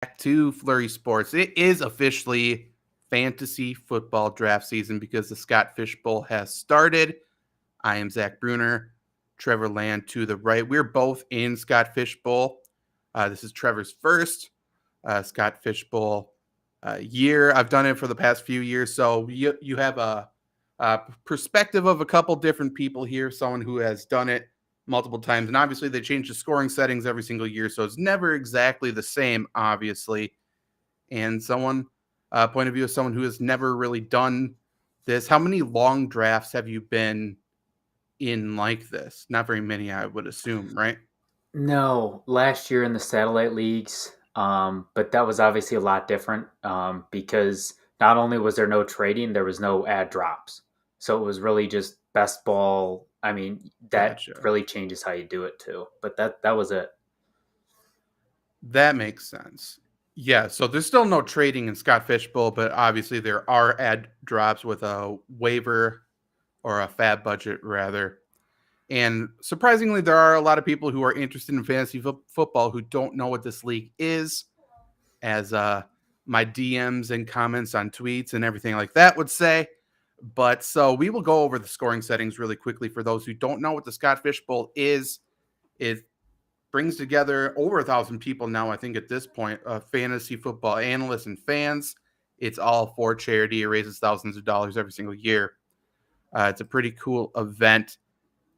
back to Flurry Sports. It is officially fantasy football draft season because the Scott Fish Bowl has started. I am Zach Brunner, Trevor Land to the right. We're both in Scott Fish Bowl. This is Trevor's first Scott Fish Bowl year. I've done it for the past few years, so you have a perspective of a couple different people here. Someone who has done it multiple times, and obviously they change the scoring settings every single year, so it's never exactly the same, obviously. And someone point of view of someone who has never really done this. How many long drafts have you been in like this? Not very many, I would assume, right? No, last year in the satellite leagues, but that was obviously a lot different because not only was there no trading, there was no ad drops. So it was really just best ball. I mean, that Gotcha. really changes how you do it too. But that was it. That makes sense. Yeah, so there's still no trading in Scott Fishbowl, but obviously there are ad drops with a waiver or a fab budget rather. And surprisingly, there are a lot of people who are interested in fantasy football who don't know what this league is, as my DMs and comments on tweets and everything like that would say. But so we will go over the scoring settings really quickly for those who don't know what the Scott Fish Bowl is. It brings together over 1,000 people now, I think, at this point, fantasy football analysts and fans. It's all for charity. It raises thousands of dollars every single year. It's a pretty cool event.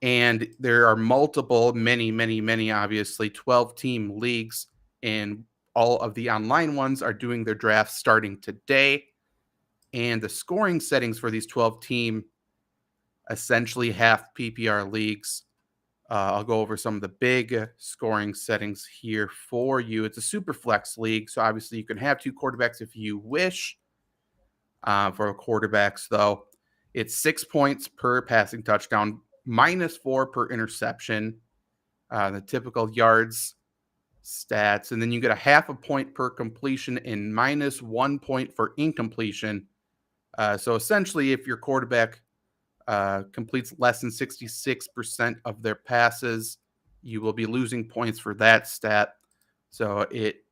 And there are multiple, many, obviously, 12-team leagues, and all of the online ones are doing their drafts starting today. And the scoring settings for these 12-team, essentially half PPR leagues. I'll go over some of the big scoring settings here for you. It's a super flex league, so obviously you can have two quarterbacks if you wish. For quarterbacks, though, it's 6 points per passing touchdown, -4 per interception, the typical yards stats. And then you get a half a point per completion and -1 point for incompletion. So essentially, if your quarterback completes less than 66% of their passes, you will be losing points for that stat. So it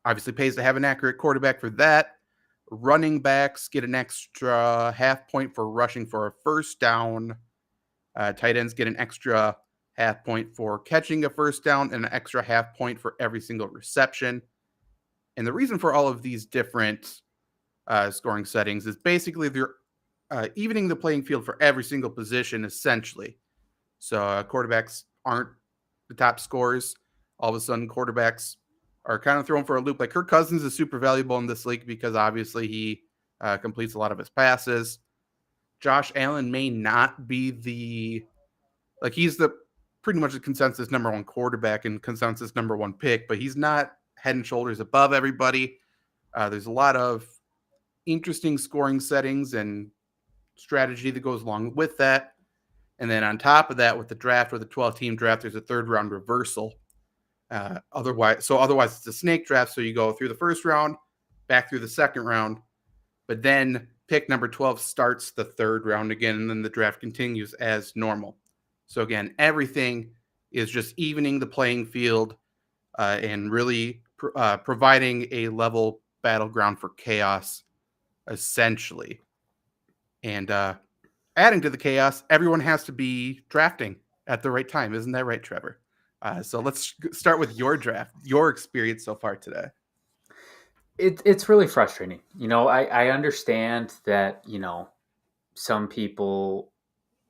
obviously pays to have an accurate quarterback for that. Running backs get an extra half point for rushing for a first down. Tight ends get an extra half point for catching a first down and an extra half point for every single reception. And the reason for all of these different scoring settings is basically they're evening the playing field for every single position, essentially. So quarterbacks aren't the top scorers. All of a sudden, quarterbacks are kind of thrown for a loop. Like Kirk Cousins is super valuable in this league because obviously he completes a lot of his passes. Josh Allen may not be he's the pretty much the consensus number one quarterback and consensus number one pick, but he's not head and shoulders above everybody. There's a lot of interesting scoring settings and strategy that goes along with that. And then on top of that, with the draft, with the 12-team draft, there's a third round reversal. Otherwise, it's a snake draft. So you go through the first round, back through the second round, but then pick number 12 starts the third round again, and then the draft continues as normal. So again, everything is just evening the playing field and really providing a level battleground for chaos, essentially. And adding to the chaos, everyone has to be drafting at the right time. Isn't that right, Trevor? So let's start with your draft, your experience so far today. It's really frustrating. I understand that, some people,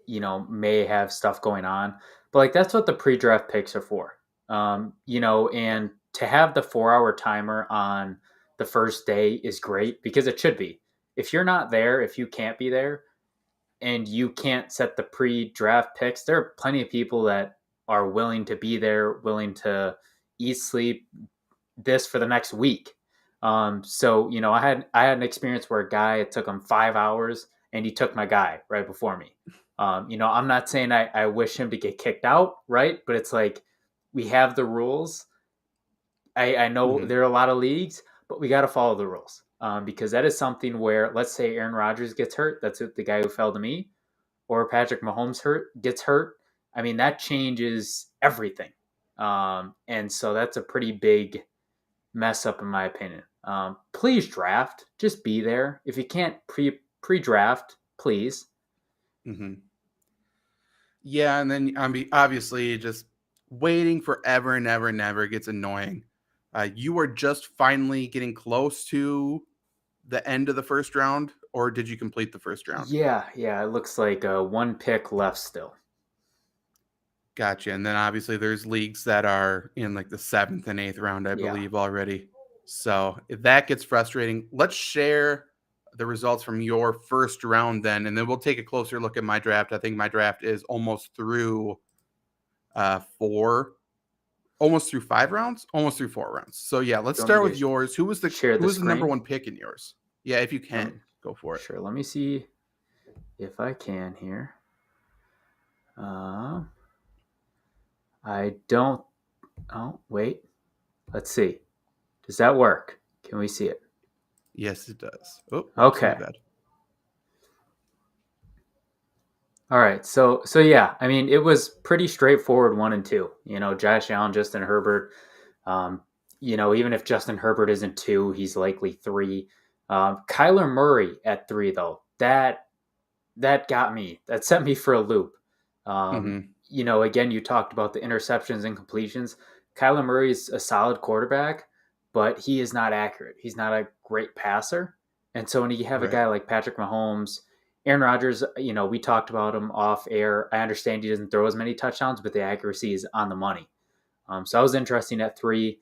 may have stuff going on, but like that's what the pre-draft picks are for. And to have the 4 hour timer on the first day is great because it should be. If you're not there, if you can't be there and you can't set the pre-draft picks, there are plenty of people that are willing to be there, willing to eat, sleep this for the next week. So I had an experience where a guy, it took him 5 hours and he took my guy right before me. I'm not saying I wish him to get kicked out, right? But it's like we have the rules. I know Mm-hmm. there are a lot of leagues, but we got to follow the rules because that is something where, let's say Aaron Rodgers gets hurt, that's the guy who fell to me, or Patrick Mahomes gets hurt. I mean, that changes everything, and so that's a pretty big mess up in my opinion. Please draft. Just be there. If you can't pre-draft, please. Mm-hmm. Yeah, and then obviously just waiting forever and ever and ever gets annoying. You are just finally getting close to the end of the first round, or did you complete the first round? Yeah, it looks like one pick left still. Gotcha. And then obviously there's leagues that are in like the seventh and eighth round, I Yeah. believe, already. So if that gets frustrating, let's share the results from your first round then, and then we'll take a closer look at my draft. I think my draft is almost through almost through 5 rounds, almost through 4 rounds. So yeah, let's Do you want start me with to yours. Who was the share the number screen? one pick in yours? Yeah, if you Let me, can, go for it. sure. Let me see if I can here. Uh, I don't. Oh, wait. Let's see. Does that work? Can we see it? Yes, it does. Oh, whoops, my Okay. bad. All right. So yeah, I mean, it was pretty straightforward 1 and 2. Josh Allen, Justin Herbert. Um, even if Justin Herbert isn't 2, he's likely 3. Kyler Murray at 3 though. That got me. That set me for a loop. Um, Mm-hmm. Again, you talked about the interceptions and completions. Kyler Murray is a solid quarterback, but he is not accurate. He's not a great passer. And so when you have a Right. guy like Patrick Mahomes, Aaron Rodgers, we talked about him off air. I understand he doesn't throw as many touchdowns, but the accuracy is on the money. So I was interesting at 3.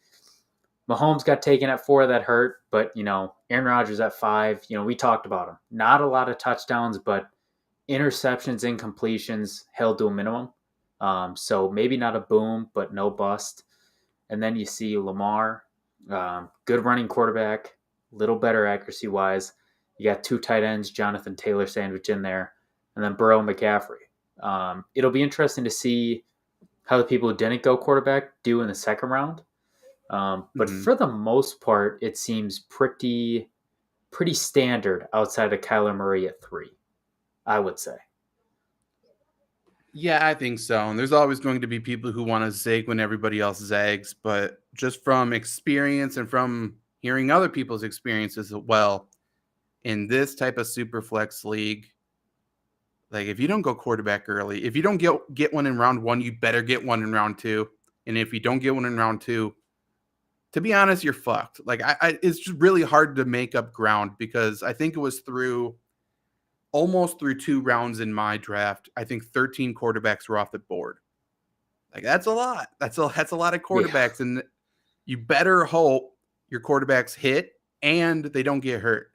Mahomes got taken at 4. That hurt, but Aaron Rodgers at 5. We talked about him. Not a lot of touchdowns, but interceptions, incompletions held to a minimum. So maybe not a boom, but no bust. And then you see Lamar, good running quarterback, little better accuracy wise. You got 2 tight ends, Jonathan Taylor sandwich in there, and then Burrow and McCaffrey. It'll be interesting to see how the people who didn't go quarterback do in the second round. But Mm-hmm. for the most part, it seems pretty standard outside of Kyler Murray at 3, I would say. Yeah, I think so. And there's always going to be people who want to zig when everybody else zags, but just from experience and from hearing other people's experiences as well, in this type of super flex league, like if you don't go quarterback early, if you don't get one in round 1, you better get one in round 2. And if you don't get one in round 2, to be honest, you're fucked. Like it's just really hard to make up ground because I think it was almost through 2 rounds in my draft. I think 13 quarterbacks were off the board. Like that's a lot. That's a lot of Yeah. quarterbacks, and you better hope your quarterbacks hit and they don't get hurt.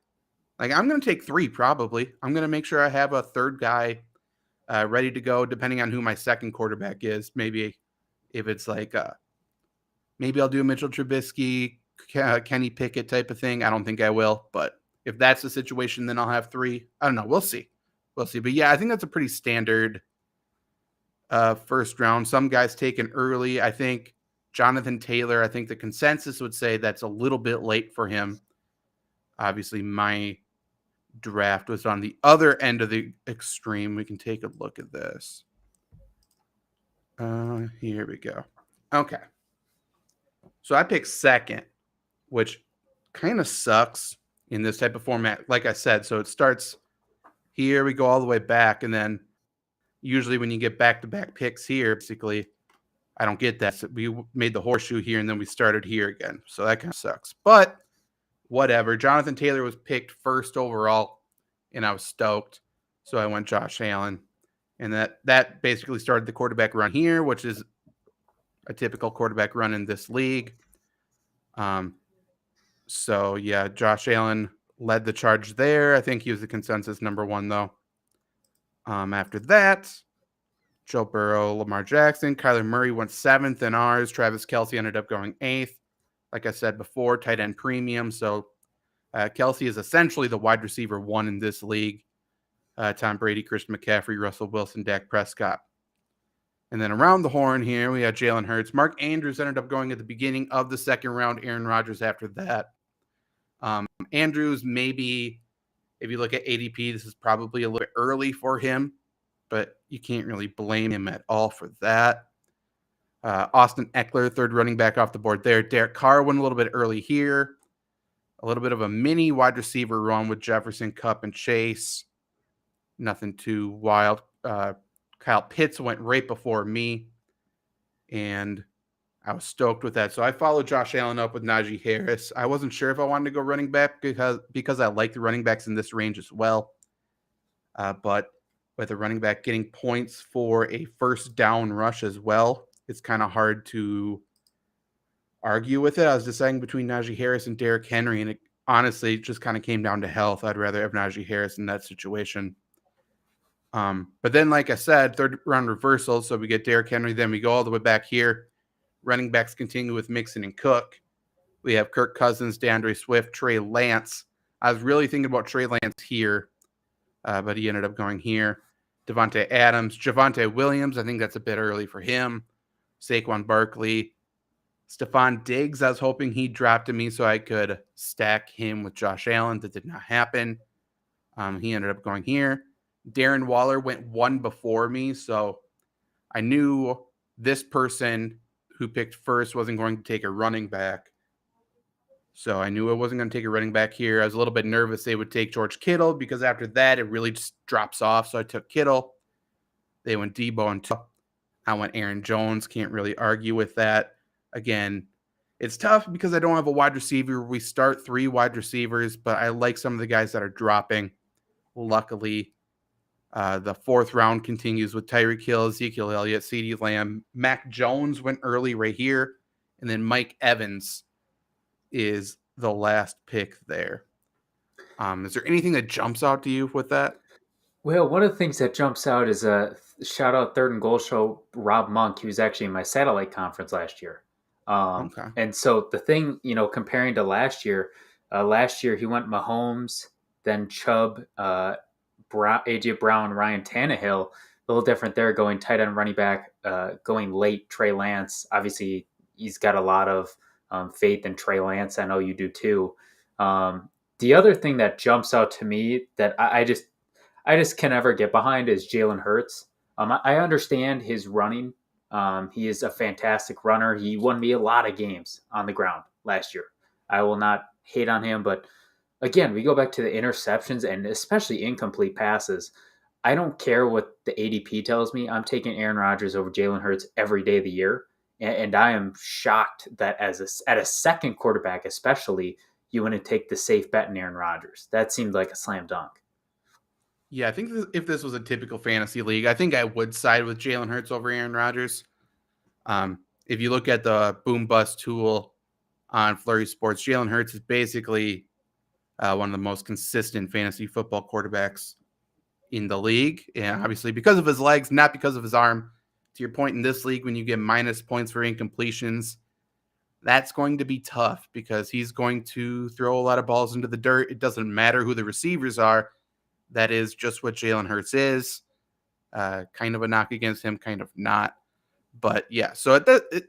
Like I'm going to take 3 probably. I'm going to make sure I have a third guy ready to go, depending on who my second quarterback is. Maybe if it's like maybe I'll do a Mitchell Trubisky, Kenny Pickett type of thing. I don't think I will, but if that's the situation, then I'll have 3. I don't know. We'll see. We'll see. But yeah, I think that's a pretty standard first round. Some guys taken early. I think Jonathan Taylor, I think the consensus would say that's a little bit late for him. Obviously, my draft was on the other end of the extreme. We can take a look at this. Here we go. Okay. So I picked second, which kind of sucks in this type of format. Like I said, so it starts here, we go all the way back, and then usually when you get back-to-back picks here, basically, I don't get that. So we made the horseshoe here, and then we started here again. So that kind of sucks. But whatever. Jonathan Taylor was picked first overall, and I was stoked. So I went Josh Allen. And that basically started the quarterback run here, which is a typical quarterback run in this league. So yeah, Josh Allen led the charge there. I think he was the consensus number 1 though. After that, Joe Burrow, Lamar Jackson, Kyler Murray went 7th in ours. Travis Kelce ended up going 8th. Like I said before, tight end premium. So Kelce is essentially the wide receiver 1 in this league. Tom Brady, Christian McCaffrey, Russell Wilson, Dak Prescott. And then around the horn here, we had Jalen Hurts. Mark Andrews ended up going at the beginning of the second round. Aaron Rodgers after that. Andrews, maybe if you look at ADP, this is probably a little bit early for him, but you can't really blame him at all for that. Austin Eckler, third running back off the board there. Derek Carr went a little bit early here. A little bit of a mini wide receiver run with Jefferson, Kupp, and Chase. Nothing too wild. Kyle Pitts went right before me, and I was stoked with that. So I followed Josh Allen up with Najee Harris. I wasn't sure if I wanted to go running back because I like the running backs in this range as well. But with a running back getting points for a first down rush as well, it's kind of hard to argue with it. I was deciding between Najee Harris and Derrick Henry, and it honestly just kind of came down to health. I'd rather have Najee Harris in that situation. But then, like I said, third round reversal. So we get Derrick Henry. Then we go all the way back here. Running backs continue with Mixon and Cook. We have Kirk Cousins, DeAndre Swift, Trey Lance. I was really thinking about Trey Lance here, but he ended up going here. Devontae Adams, Javonte Williams. I think that's a bit early for him. Saquon Barkley. Stephon Diggs, I was hoping he dropped to me so I could stack him with Josh Allen. That did not happen. He ended up going here. Darren Waller went one before me, so I knew this person who picked first wasn't going to take a running back. So I knew I wasn't going to take a running back here. I was a little bit nervous they would take George Kittle because after that, it really just drops off. So I took Kittle. They went Debo and I went Aaron Jones. Can't really argue with that. Again, it's tough because I don't have a wide receiver. We start 3 wide receivers, but I like some of the guys that are dropping. Luckily, the 4th round continues with Tyreek Hill, Ezekiel Elliott, CeeDee Lamb. Mac Jones went early right here. And then Mike Evans is the last pick there. Is there anything that jumps out to you with that? Well, one of the things that jumps out is a shout out Third and Goal show, Rob Monk. He was actually in my satellite conference last year. Okay. And so the thing, comparing to last year he went Mahomes, then Chubb, AJ Brown, Ryan Tannehill. A little different there, going tight end, running back, going late, Trey Lance. Obviously, he's got a lot of faith in Trey Lance. I know you do too. The other thing that jumps out to me that I just can never get behind is Jalen Hurts. I understand his running. He is a fantastic runner. He won me a lot of games on the ground last year. I will not hate on him, but again, we go back to the interceptions and especially incomplete passes. I don't care what the ADP tells me. I'm taking Aaron Rodgers over Jalen Hurts every day of the year. And I am shocked that at a second quarterback, especially, you want to take the safe bet in Aaron Rodgers. That seemed like a slam dunk. Yeah, I think if this was a typical fantasy league, I think I would side with Jalen Hurts over Aaron Rodgers. If you look at the boom bust tool on Flurry Sports, Jalen Hurts is basically one of the most consistent fantasy football quarterbacks in the league. And obviously because of his legs, not because of his arm. To your point, in this league, when you get minus points for incompletions, that's going to be tough because he's going to throw a lot of balls into the dirt. It doesn't matter who the receivers are. That is just what Jalen Hurts is. Kind of a knock against him, kind of not. But yeah, so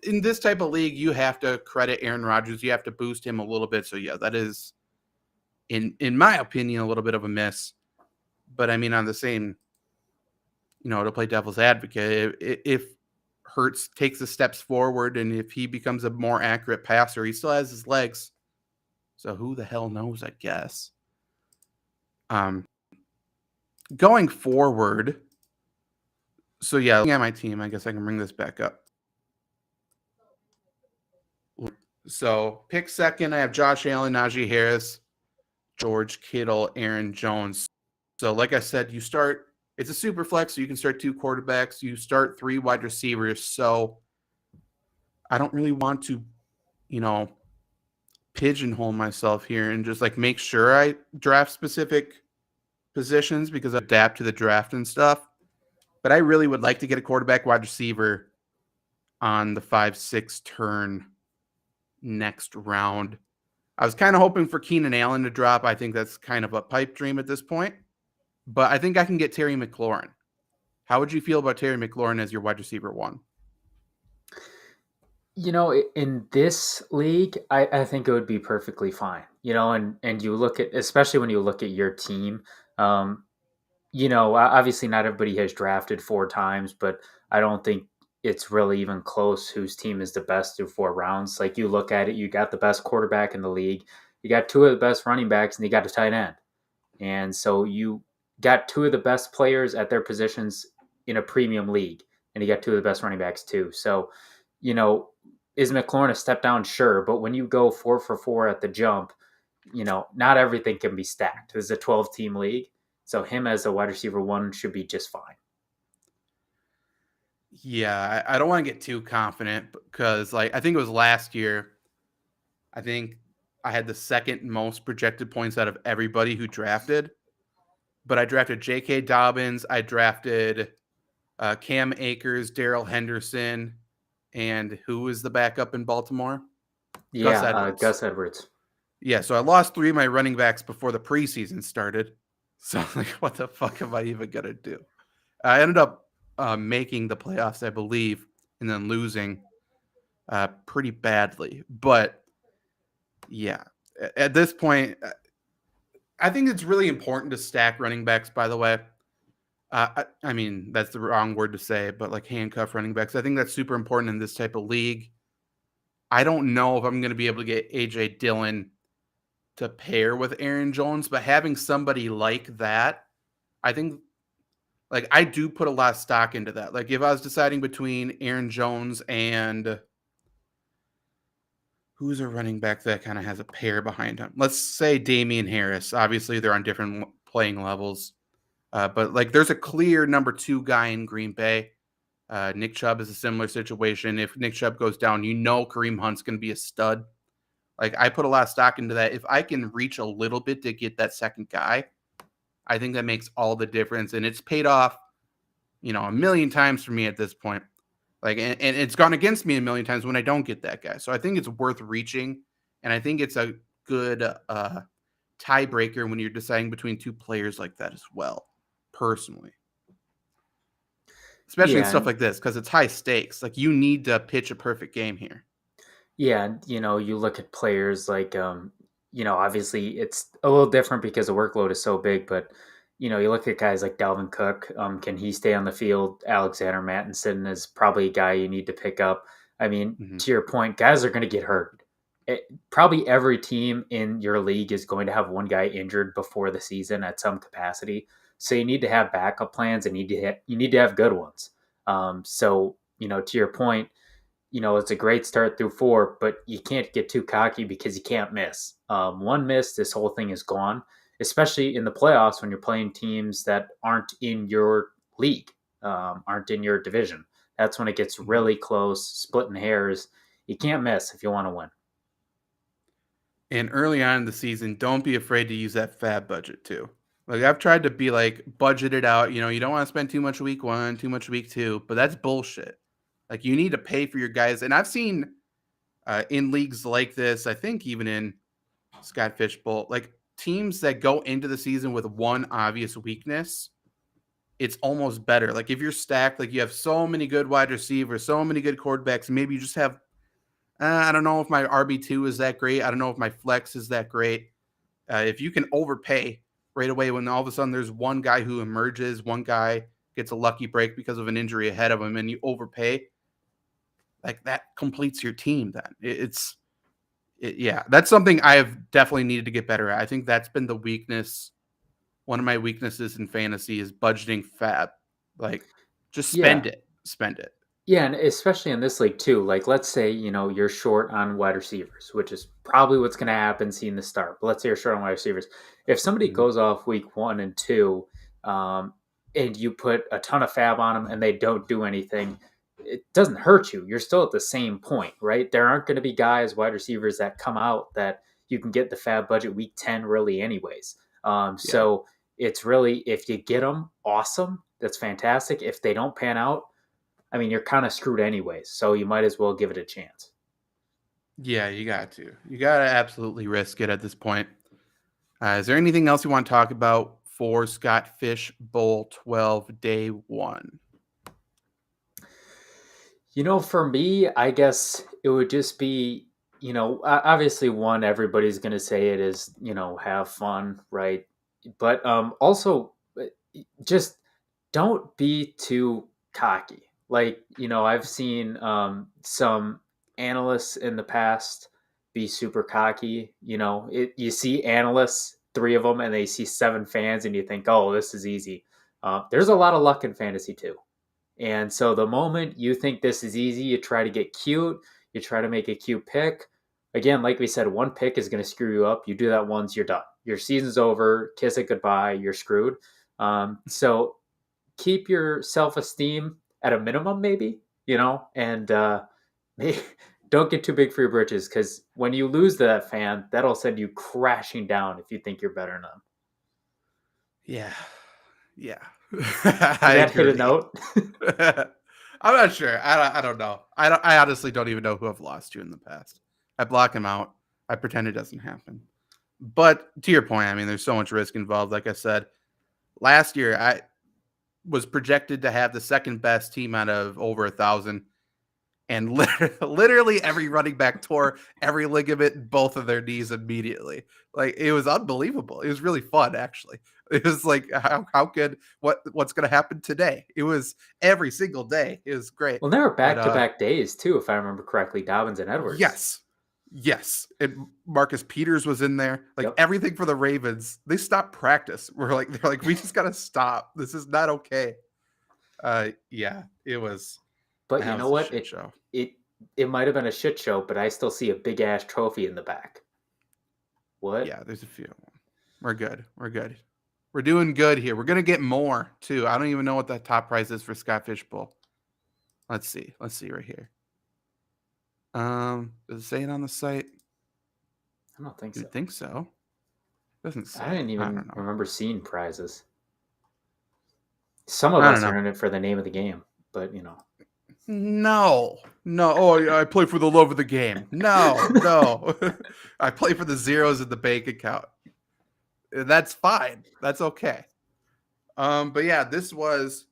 in this type of league, you have to credit Aaron Rodgers. You have to boost him a little bit. So yeah, that is, in my opinion, a little bit of a miss. But I mean, on the same, to play devil's advocate, if Hurts takes the steps forward and if he becomes a more accurate passer, he still has his legs. So who the hell knows, I guess. Going forward, so yeah, looking at my team, I guess I can bring this back up. So pick second, I have Josh Allen, Najee Harris, George Kittle, Aaron Jones. So like I said, it's a super flex, so you can start 2 quarterbacks. You start 3 wide receivers. So I don't really want to, pigeonhole myself here and just like make sure I draft specific positions because I adapt to the draft and stuff. But I really would like to get a quarterback wide receiver on the 5-6 turn next round. I was kind of hoping for Keenan Allen to drop. I think that's kind of a pipe dream at this point. But I think I can get Terry McLaurin. How would you feel about Terry McLaurin as your wide receiver 1? In this league, I think it would be perfectly fine. And you look at, especially when you look at your team, obviously not everybody has drafted 4 times, but I don't think it's really even close whose team is the best through 4 rounds. Like you look at it, you got the best quarterback in the league, you got two of the best running backs, and you got a tight end. And so you got two of the best players at their positions in a premium league, and you got two of the best running backs too. So, you know, is McLaurin a step down? Sure, but when you go 4 for 4 at the jump, not everything can be stacked. This is a 12-team league, so him as a wide receiver one should be just fine. Yeah, I don't want to get too confident because, like, I think it was last year. I think I had the second most projected points out of everybody who drafted, but I drafted J.K. Dobbins, I drafted Cam Akers, Daryl Henderson, and who was the backup in Baltimore? Gus Yeah, Edwards. Gus Edwards. Yeah, so I lost three of my running backs before the preseason started. So I'm like, what the fuck am I even gonna do? I ended up making the playoffs, I believe, and then losing pretty badly. But yeah, at this point, I think it's really important to stack running backs. By the way, I mean that's the wrong word to say, but like handcuff running backs, I think that's super important in this type of league. I don't know if I'm going to be able to get AJ Dillon to pair with Aaron Jones, but having somebody like that, I think like I do put a lot of stock into that. Like if I was deciding between Aaron Jones and who's a running back that kind of has a pair behind him, let's say Damian Harris. Obviously, they're on different playing levels, but like there's a clear number two guy in Green Bay. Nick Chubb is a similar situation. If Nick Chubb goes down, Kareem Hunt's going to be a stud. Like I put a lot of stock into that. If I can reach a little bit to get that second guy, I think that makes all the difference, and it's paid off, a million times for me at this point. Like, and it's gone against me a million times when I don't get that guy. So I think it's worth reaching, and I think it's a good tiebreaker when you're deciding between two players like that as well. Personally, especially in Yeah, stuff like this because it's high stakes. Like you need to pitch a perfect game here. yeah. You look at players like, obviously it's a little different because the workload is so big, but you look at guys like Dalvin Cook. Can he stay on the field? Alexander Mattinson is probably a guy you need to pick up. I mean, Mm-hmm. to your point, guys are going to get hurt. Probably every team in your league is going to have one guy injured before the season at some capacity. So you need to have backup plans and you need to have good ones. So to your point, it's a great start through 4, but you can't get too cocky because you can't miss. One miss, this whole thing is gone, especially in the playoffs when you're playing teams that aren't in your league, aren't in your division. That's when it gets Mm-hmm. really close, splitting hairs. You can't miss if you want to win. And early on in the season, don't be afraid to use that fab budget too. Like I've tried to be like budget it out. You don't want to spend too much week one, too much week two, but that's bullshit. Like you need to pay for your guys. And I've seen in leagues like this, I think even in Scott Fishbowl, like teams that go into the season with one obvious weakness, it's almost better. Like if you're stacked, like you have so many good wide receivers, so many good quarterbacks, maybe you just have I don't know if my RB2 is that great. I don't know if my flex is that great. If you can overpay right away when all of a sudden there's one guy who emerges, one guy gets a lucky break because of an injury ahead of him, and you overpay, like that completes your team. Then yeah, that's something I have definitely needed to get better at. I think that's been the weakness. One of my weaknesses in fantasy is budgeting fab. Like, just Yeah. spend it. Yeah, and especially in this league too. Like, let's say you're short on wide receivers, which is probably what's going to happen seeing the start. But let's say you're short on wide receivers. If somebody Mhm. goes off week 1 and 2, um, and you put a ton of fab on them and they don't do anything, it doesn't hurt you. You're still at the same point, right? There aren't going to be guys, wide receivers that come out that you can get the fab budget week 10 really, anyways. Yeah. So it's really, if you get them, awesome. That's fantastic. If they don't pan out, I mean, you're kind of screwed anyways, so you might as well give it a chance. Yeah, you got to. You got to absolutely risk it at this point. Is there anything else you want to talk about for Scott Fish Bowl 12 day one? For me, I guess it would just be, obviously one, everybody's going to say it is, have fun, right? But also just don't be too cocky. Like, I've seen some analysts in the past be super cocky. You see analysts, three of them, and they see seven fans, and you think, oh, this is easy. There's a lot of luck in fantasy too. And so the moment you think this is easy, you try to get cute, you try to make a cute pick. Again, like we said, one pick is going to screw you up. You do that once, you're done. Your season's over. Kiss it goodbye. You're screwed. So keep your self esteem at a minimum, maybe, and don't get too big for your britches, because when you lose that fan, that'll send you crashing down if you think you're better than them. Yeah. Yeah. Did I that hit a agree. note? I'm not sure. I don't know. I honestly don't even know who I've lost to in the past. I block him out. I pretend it doesn't happen. But to your point, I mean, there's so much risk involved. Like I said, last year I was projected to have the second best team out of over 1,000, and literally every running back tore every ligament in both of their knees immediately. Like, it was unbelievable. It was really fun, actually. It was like, how could what's going to happen today? It was every single day. It was great. Well, they were But back-to-back days too, if I remember correctly. Dobbins and Edwards. yes, and Marcus Peters was in there. Like, Yep. everything for the Ravens, they stopped practice. They're like, we just got to stop. This is not okay. Yeah, it was. But you That know was a what? shit show. It might have been a shit show, but I still see a big ass trophy in the back. What? Yeah, there's a few. We're good. We're good. We're doing good here. We're gonna get more too. I don't even know what that top prize is for Scott Fishbowl. Let's see. Let's see right here. Does it say it on the site? I don't think so. You'd think so. Doesn't say. I didn't I even don't know. remember seeing prizes. Some of I don't us know. are in it for the name of the game, but No. Oh, yeah, I play for the love of the game. No. I play for the zeros in the bank account. That's fine. That's okay. But yeah, this was.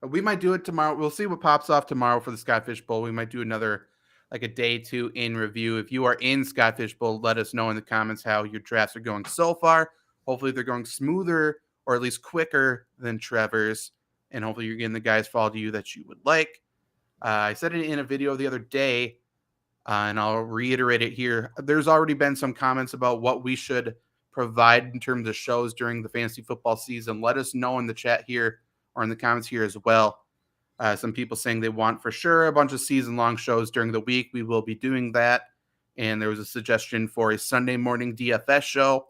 We might do it tomorrow. We'll see what pops off tomorrow for the Scott Fish Bowl. We might do another, like, a day two in review. If you are in Scott Fish Bowl, let us know in the comments how your drafts are going so far. Hopefully they're going smoother or at least quicker than Trevor's. And hopefully you're getting the guys fall to you that you would like. I said it in a video the other day, and I'll reiterate it here. There's already been some comments about what we should provide in terms of shows during the fantasy football season. Let us know in the chat here or in the comments here as well. Some people saying they want for sure a bunch of season-long shows during the week. We will be doing that. And there was a suggestion for a Sunday morning DFS show.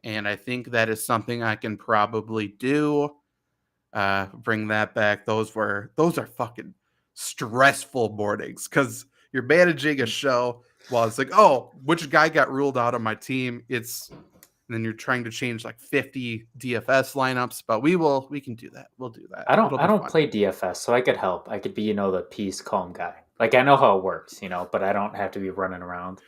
And I think that is something I can probably do. Bring that back. Those are fucking stressful mornings because you're managing a show while it's like, oh, which guy got ruled out of my team? And then you're trying to change like 50 DFS lineups, but we can do that. We'll do that. I don't It'll I be don't fun. play DFS, so I could help. I could be, the peace calm guy. Like, I know how it works, but I don't have to be running around.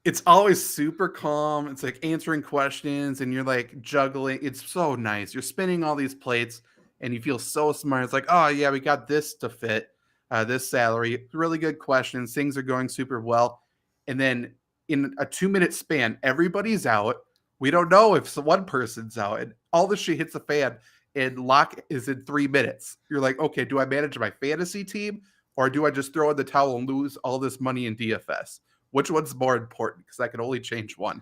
It's always super calm. It's like answering questions and you're like juggling. It's so nice. You're spinning all these plates and you feel so smart. It's like, oh yeah, we got this to fit this salary. Really good questions. Things are going super well. And then in a 2-minute span, everybody's out. We don't know if one person's out, and all this shit hits the fan. And lock is in 3 minutes. You're like, okay, do I manage my fantasy team or do I just throw in the towel and lose all this money in DFS? Which one's more important? Because I can only change one.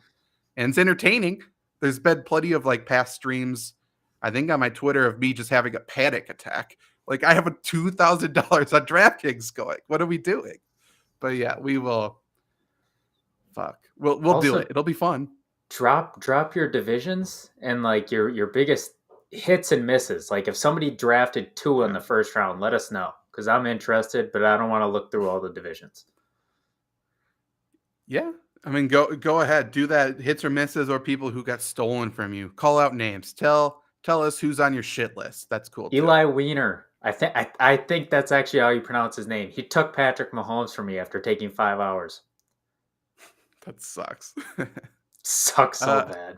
And it's entertaining. There's been plenty of like past streams, I think on my Twitter, of me just having a panic attack. Like, I have a $2,000 on DraftKings going. What are we doing? But yeah, we will. Fuck. We'll do Also, it. It'll be fun. drop your divisions and like your biggest hits and misses. Like, if somebody drafted two in the first round, let us know, because I'm interested, but I don't want to look through all the divisions. Yeah. I mean, go ahead. Do that. Hits or misses or people who got stolen from you. Call out names. Tell us who's on your shit list. That's cool too. Eli Weiner. I think that's actually how you pronounce his name. He took Patrick Mahomes from me after taking 5 hours. That sucks. Sucks so bad.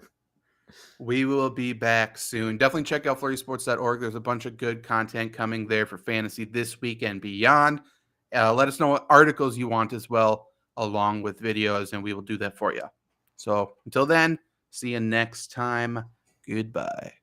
We will be back soon. Definitely check out flurrysports.org. There's a bunch of good content coming there for fantasy this week and beyond. Let us know what articles you want as well, along with videos, and we will do that for you. So until then, see you next time. Goodbye.